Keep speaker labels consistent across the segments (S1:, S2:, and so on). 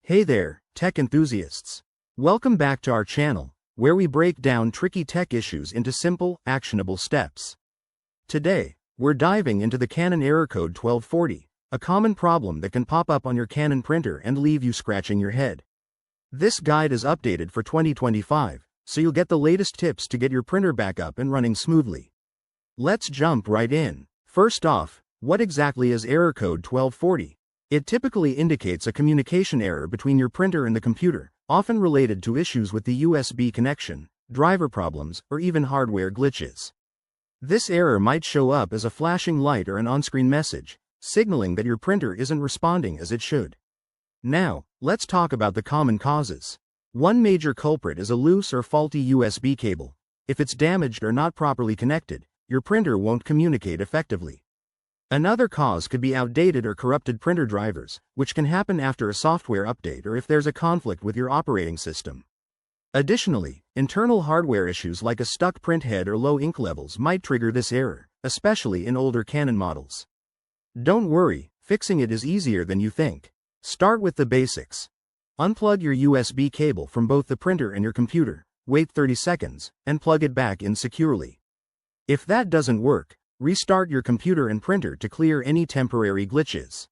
S1: Hey there, tech enthusiasts. Welcome back to our channel, where we break down tricky tech issues into simple, actionable steps. Today, we're diving into the Canon error code 1240, a common problem that can pop up on your Canon printer and leave you scratching your head. This guide is updated for 2025, so you'll get the latest tips to get your printer back up and running smoothly. Let's jump right in. First off, what exactly is error code 1240? It typically indicates a communication error between your printer and the computer, often related to issues with the USB connection, driver problems, or even hardware glitches. This error might show up as a flashing light or an on-screen message, signaling that your printer isn't responding as it should. Now, let's talk about the common causes. One major culprit is a loose or faulty USB cable. If it's damaged or not properly connected, your printer won't communicate effectively. Another cause could be outdated or corrupted printer drivers, which can happen after a software update or if there's a conflict with your operating system. Additionally, internal hardware issues like a stuck print head or low ink levels might trigger this error, especially in older Canon models. Don't worry, fixing it is easier than you think. Start with the basics. Unplug your USB cable from both the printer and your computer, wait 30 seconds, and plug it back in securely. If that doesn't work, restart your computer and printer to clear any temporary glitches.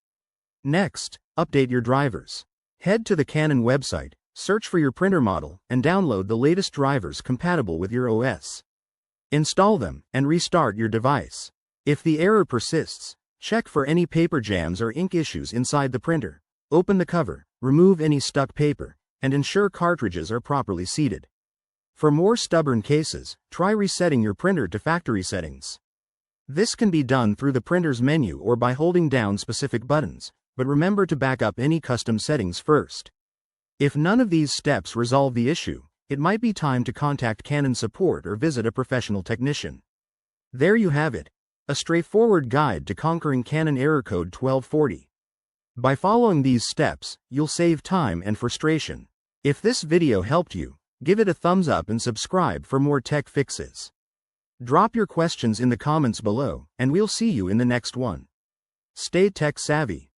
S1: Next, update your drivers. Head to the Canon website, search for your printer model, and download the latest drivers compatible with your OS. Install them, and restart your device. If the error persists, check for any paper jams or ink issues inside the printer. Open the cover, remove any stuck paper, and ensure cartridges are properly seated. For more stubborn cases, try resetting your printer to factory settings. This can be done through the printer's menu or by holding down specific buttons, but remember to back up any custom settings first. If none of these steps resolve the issue, it might be time to contact Canon support or visit a professional technician. There you have it, a straightforward guide to conquering Canon error code 1240. By following these steps, you'll save time and frustration. If this video helped you, give it a thumbs up and subscribe for more tech fixes. Drop your questions in the comments below, and we'll see you in the next one. Stay tech savvy.